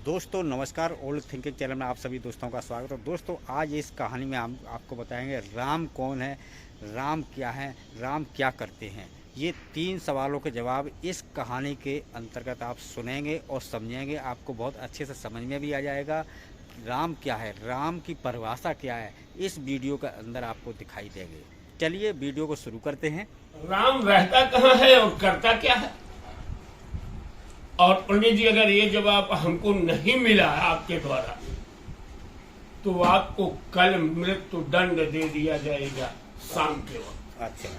दोस्तों नमस्कार, old thinking channel में आप सभी दोस्तों का स्वागत है। दोस्तों आज इस कहानी में हम आपको बताएंगे राम कौन है, राम क्या है, राम क्या करते हैं। ये 3 सवालों के जवाब इस कहानी के अंतर्गत आप सुनेंगे और समझेंगे। आपको बहुत अच्छे से समझ में भी आ जाएगा राम क्या है, राम की परिभाषा क्या है, इस वीडियो के अंदर आपको दिखाई देंगे। चलिए वीडियो को शुरू करते हैं। राम रहता कहाँ है और करता क्या है? और पंडित जी, अगर ये जवाब हमको नहीं मिला आपके द्वारा तो आपको कल मृत्यु दंड दे दिया जाएगा शाम के वक्त। अच्छा।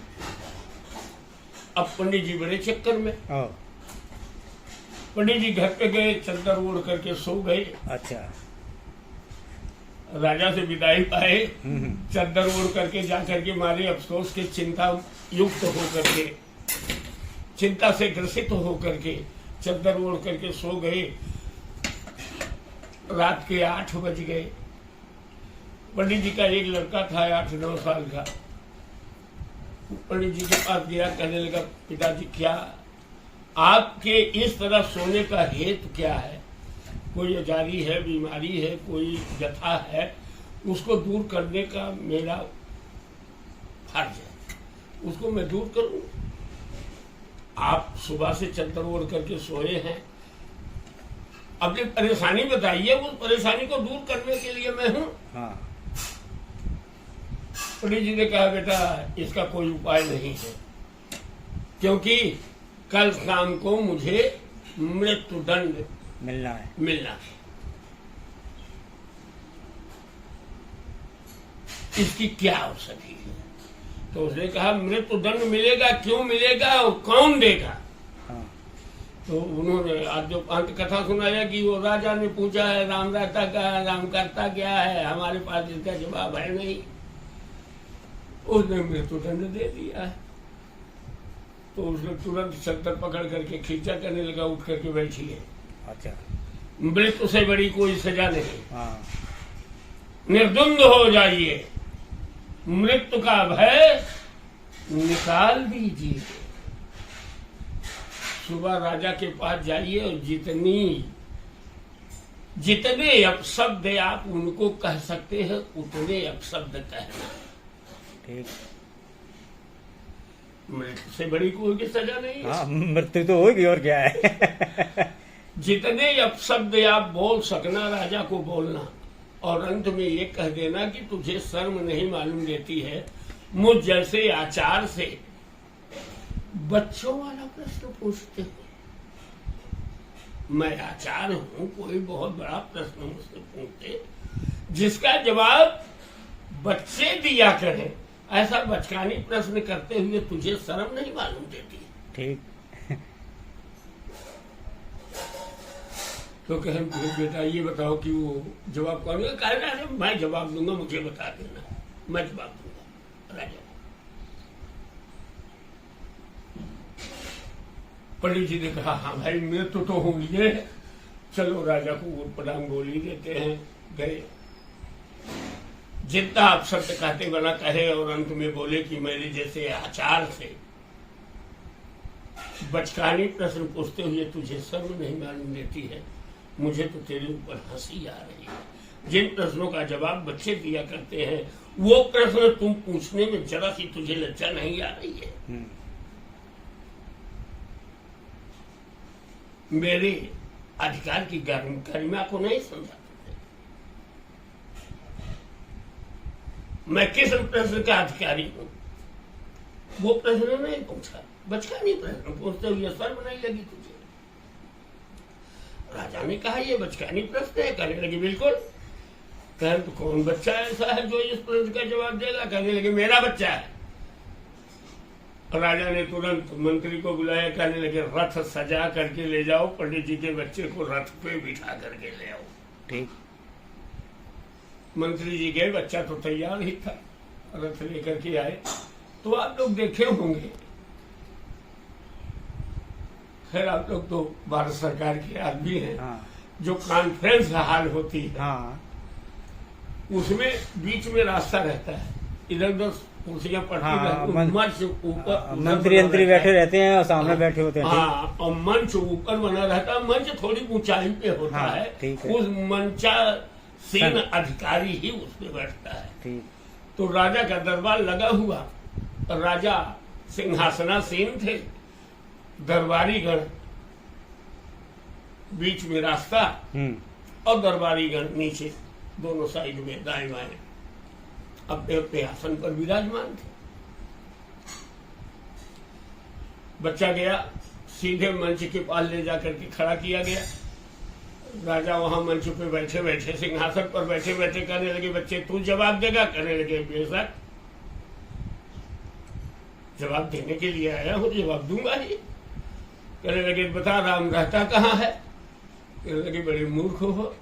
अब पंडित जी बड़े चक्कर में। पंडित जी घर पे गए, चद्दर ओढ़ करके सो गए। अच्छा। राजा से विदाई पाए, चद्दर ओढ़ करके जा करके मारे अफसोस के चिंता युक्त होकर के, चिंता से ग्रसित होकर के चद्दर ओढ़ करके सो गए। रात के 8 बज गए। पंडित जी का एक लड़का था 8-9 साल का। पंडित जी के पास गया, कहने लगा, पिताजी क्या आपके इस तरह सोने का हेतु क्या है? कोई अजारी है, बीमारी है, कोई व्यथा है, उसको दूर करने का मेरा फर्ज है, उसको मैं दूर करूं। आप सुबह से चद्दर ओढ़ करके सोए हैं, अपनी परेशानी बताइए, उस परेशानी को दूर करने के लिए मैं हूं। हाँ। पंडित जी ने कहा, बेटा इसका कोई उपाय नहीं है, क्योंकि कल शाम को मुझे मृत्यु दंड मिलना है। इसकी क्या औषधि है? तो उसने कहा, मृत्यु दंड मिलेगा, क्यों मिलेगा और कौन देगा? हाँ। तो उन्होंने आज जो अंत कथा सुनाया कि वो राजा ने पूछा है राम रहता क्या है, राम करता क्या है, हमारे पास इसका जवाब है नहीं। उसने मृत्यु दंड दे दिया है। तो उसने तुरंत चद्दर पकड़ करके खींचा, करने लगा, उठ करके बैठिए। अच्छा। मृत्यु से बड़ी कोई सजा नहीं। हाँ। निर्द्वंद हो जाइए, मृत्यु का भय निकाल दीजिए। सुबह राजा के पास जाइए और जितने अपशब्द आप उनको कह सकते हैं उतने अपशब्द कहना। ठीक। मृत्यु से बड़ी कोई सजा नहीं है। हाँ, मृत्यु तो होगी और क्या है। जितने अपशब्द आप बोल सकना राजा को बोलना, और अंत में ये कह देना कि तुझे शर्म नहीं मालूम देती है मुझ जैसे आचार से बच्चों वाला प्रश्न पूछते हो। मैं आचार हूं, कोई बहुत बड़ा प्रश्न मुझसे पूछते जिसका जवाब बच्चे दिया करें, ऐसा बचकानी प्रश्न करते हुए तुझे शर्म नहीं मालूम देती? ठीक। तो कहें, बेटा ये बताओ कि वो जवाब कौन है? कह मैं जवाब दूंगा, मुझे बता देना, मैं जवाब दूंगा। राजा पंडित जी ने कहा, हाँ भाई मृत्यु तो होंगे, चलो राजा को ऊट पटांग गोली देते हैं। गए, जितना आप शब्द कहते बना कहे, और अंत में बोले कि मेरे जैसे आचार से बचकानी प्रश्न पूछते हुए तुझे शर्म नहीं मालूम देती है, मुझे तो तेरे ऊपर हंसी आ रही है। जिन प्रश्नों का जवाब बच्चे दिया करते हैं वो प्रश्न तुम पूछने में जरा सी तुझे लज्जा नहीं आ रही है? मेरे अधिकार की गरिमा को नहीं समझा तुमने। मैं किस प्रश्न का अधिकारी हूं वो प्रश्न नहीं पूछा, बचकानी प्रश्न पूछते हुए शर्म नहीं लगी तुझे? राजा ने कहा, ये बचकानी प्रश्न है? कहने लगे बिल्कुल। कहें, तो कौन बच्चा ऐसा है जो इस प्रश्न का जवाब देगा? कहने लगे, मेरा बच्चा है। राजा ने तुरंत मंत्री को बुलाया, कहने लगे, रथ सजा करके ले जाओ, पंडित जी के बच्चे को रथ पे बिठा करके ले आओ। ठीक। मंत्री जी गए, बच्चा तो तैयार ही था, रथ लेकर के आए। तो आप लोग देखे होंगे, खैर आप लोग तो भारत सरकार के आदमी हैं। हाँ। जो कॉन्फ्रेंस हाल होती है, हाँ, उसमें बीच में रास्ता रहता है, इधर उधर कुर्सियां पड़ती हाँ, रहती, मंच ऊपर मंत्री अंतरी बैठे रहते हैं और सामने बैठे होते हैं। हाँ, और मंच ऊपर बना रहता है, मंच थोड़ी ऊंचाई पे होता हाँ, है, ठीक है। उस मंचासीन अधिकारी ही उस पे बैठता है। ठीक। तो राजा का दरबार लगा हुआ, राजा सिंहासनासीन थे, दरबारी गण बीच में रास्ता और दरबारी गण नीचे दोनों साइड में दाएं बाएं अपने अपने आसन पर विराजमान थे। बच्चा गया, सीधे मंच के पास ले जाकर के खड़ा किया गया। राजा वहां मंच पे बैठे बैठे, सिंहासन पर बैठे बैठे कहने लगे, बच्चे तू जवाब देगा? कहने लगे, बेशक जवाब देने के लिए आया हूं, जवाब दूंगा ही। कहने लगे, बता राम रहता कहाँ है? कहने लगे, बड़े मूर्ख हो,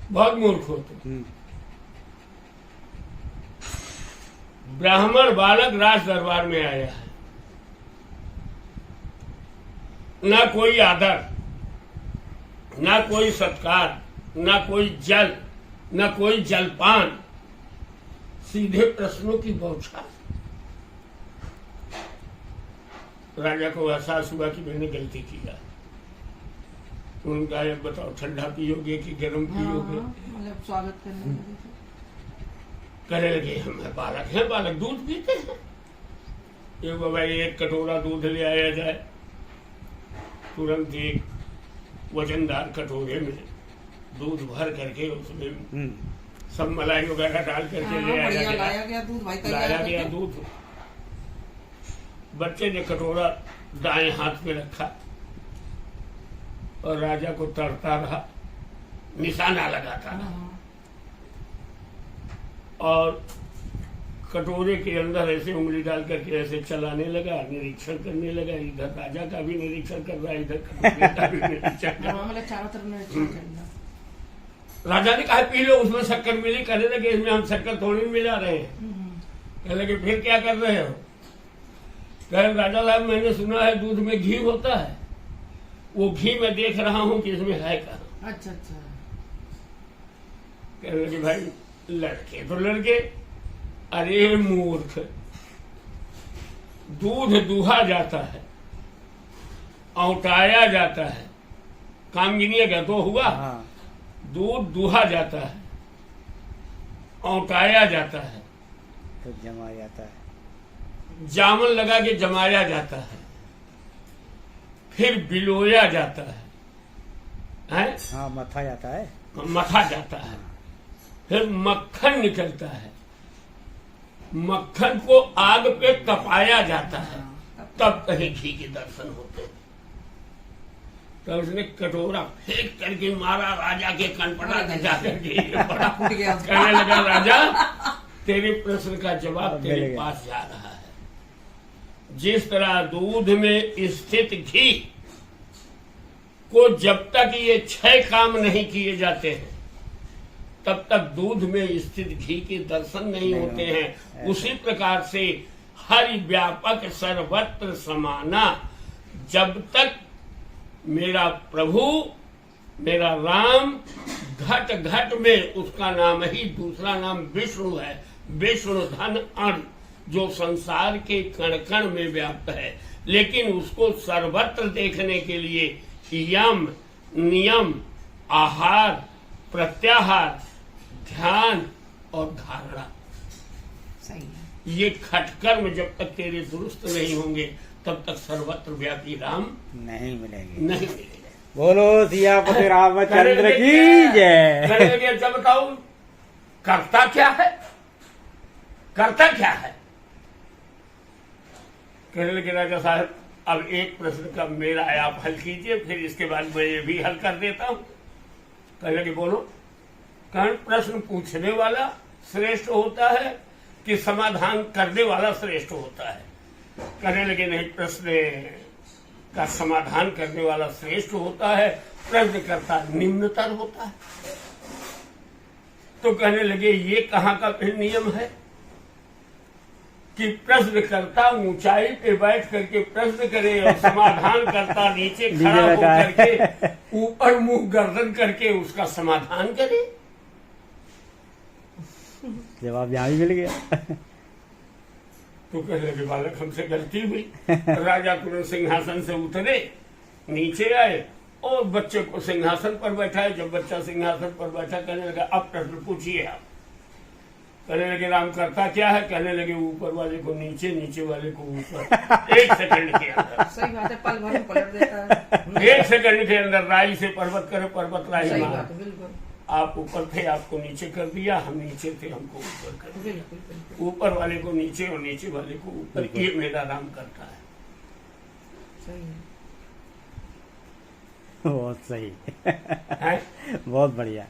बहुत मूर्ख हो तुम। ब्राह्मण बालक राज दरबार में आया है, ना कोई आदर, ना कोई सत्कार, ना कोई जल, ना कोई जलपान, सीधे प्रश्नों की बौछार। राजा को एहसास हुआ कि मैंने गलती किया। उनका ये बताओ, ठंडा पियोगे कि गर्म पियोगे? मतलब स्वागत करने लगे। कहने लगे, हम बालक हैं, बालक दूध पीते हैं। ये भाई एक कटोरा दूध ले आया जाए, तुरंत एक वजनदार कटोरे में दूध भर करके उसमें सब मलाई वगैरह डाल करके ले आया लाया गया दूध, भाई लाया गया दूध। बच्चे ने कटोरा दाएं हाथ में रखा और राजा को तरता रहा, निशाना लगाता रहा और कटोरे के अंदर ऐसे उंगली डाल करके ऐसे चलाने लगा, निरीक्षण करने लगा। इधर राजा का भी निरीक्षण कर रहा है, इधर कटोरे का भी निरीक्षण कर रहा है। चारों तरफ निरीक्षण करना। राजा ने कहा, पी लो, उसमें शक्कर मिली। कहने लगे, इसमें हम शक्कर थोड़ी मिला रहे हैं। कहने लगे, फिर क्या कर रहे हो? कहे, राजा साहब मैंने सुना है दूध में घी होता है, वो घी मैं देख रहा हूं कि इसमें है कहाँ। अच्छा अच्छा। कहने लगे, भाई लड़के तो लड़के, अरे मूर्ख, दूध दूहा जाता है, औटाया जाता है, कामगिनी का तो हुआ। दूध दूहा जाता है, औटाया जाता है, तो जमा जाता है, जामन लगा के जमाया जाता है, फिर बिलोया जाता है? हाँ, मथा जाता है, मथा जाता है, फिर मक्खन निकलता है, मक्खन को आग पे तपाया जाता है, तब कहीं घी के दर्शन होते हैं। तब उसने कटोरा फेंक करके मारा राजा के कनपटा जाकर के बड़ा फूट गया। कहने लगा, राजा तेरे प्रश्न का जवाब तेरे पास जा रहा है। जिस तरह दूध में स्थित घी को जब तक ये 6 काम नहीं किए जाते हैं, तब तक दूध में स्थित घी के दर्शन नहीं होते हैं। उसी प्रकार से हरि व्यापक सर्वत्र समाना, जब तक मेरा प्रभु, मेरा राम घट घट में, उसका नाम ही दूसरा नाम विष्णु है, विष्णु धन अण, जो संसार के कण कण में व्याप्त है, लेकिन उसको सर्वत्र देखने के लिए यम, नियम, आहार, प्रत्याहार, ध्यान और धारणा, सही है। ये खटकर्म जब तक तेरे दुरुस्त नहीं होंगे, तब तक सर्वत्र व्यापी राम नहीं मिलेंगे। नहीं मिलेगा। बोलो सियापति रामचंद्र की जय। जब बताओ करता क्या है, करता क्या है? कहने लगे, राजा साहब अब एक प्रश्न का मेरा आप हल कीजिए, फिर इसके बाद मैं ये भी हल कर देता हूं। कहने लगे, बोलो। कारण प्रश्न पूछने वाला श्रेष्ठ होता है कि समाधान करने वाला श्रेष्ठ होता है? कहने लगे, नहीं, प्रश्न का समाधान करने वाला श्रेष्ठ होता है, प्रश्नकर्ता निम्नतर होता है। तो कहने लगे, ये कहाँ का नियम है कि प्रश्नकर्ता ऊंचाई पे बैठ करके प्रश्न करे और समाधान करता नीचे खड़ा होकर के ऊपर मुंह गर्दन करके उसका समाधान करे? जवाब यहाँ भी मिल गया। तो कहने लगे बालक हमसे गलती हुई। राजा तुरंत सिंहासन से उतरे, नीचे आए और बच्चे को सिंहासन पर बैठाए। जब बच्चा सिंहासन पर बैठा, कहने लगा अब प्रश्न पूछिए आप। कहने लगे राम करता क्या है? कहने लगे ऊपर वाले को नीचे, नीचे वाले को ऊपर। 1 सेकंड के अंदर, सही बात है, पल भर में पलट देता है। 1 सेकंड के अंदर राई से पर्वत करे, पर्वत राई सही मार। बात है, बिल्कुल आप ऊपर थे, आपको नीचे कर दिया, हम नीचे थे, हमको ऊपर कर दिया। बिल्कुल बिल्कुल ऊपर वाले को नीचे और नीचे वाले को ऊपर। ये मेरा राम करता है। सही है। बहुत सही। हैं? बहुत बढ़िया,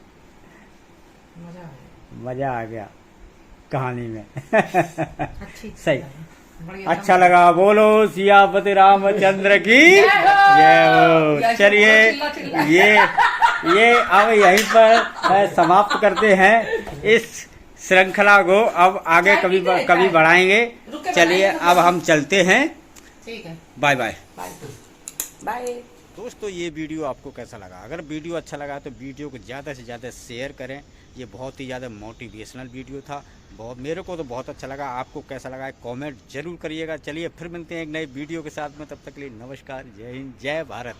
मजा आया, मजा आ गया कहानी में। अच्छी सही, बढ़िया, अच्छा लगा। बोलो सियापति रामचंद्र की जय हो। चलिए चिल्ला चिल्ला। ये अब यहीं पर समाप्त करते हैं इस श्रृंखला को। अब आगे कभी बढ़ाएंगे। चलिए अब हम चलते हैं। ठीक है, बाय बाय। Bye bye. दोस्तों ये वीडियो आपको कैसा लगा? अगर वीडियो अच्छा लगा तो वीडियो को ज़्यादा से ज़्यादा शेयर करें। ये बहुत ही ज़्यादा मोटिवेशनल वीडियो था। मेरे को तो बहुत अच्छा लगा। आपको कैसा लगा कमेंट जरूर करिएगा। चलिए फिर मिलते हैं एक नए वीडियो के साथ में। तब तक के लिए नमस्कार, जय हिंद, जय भारत।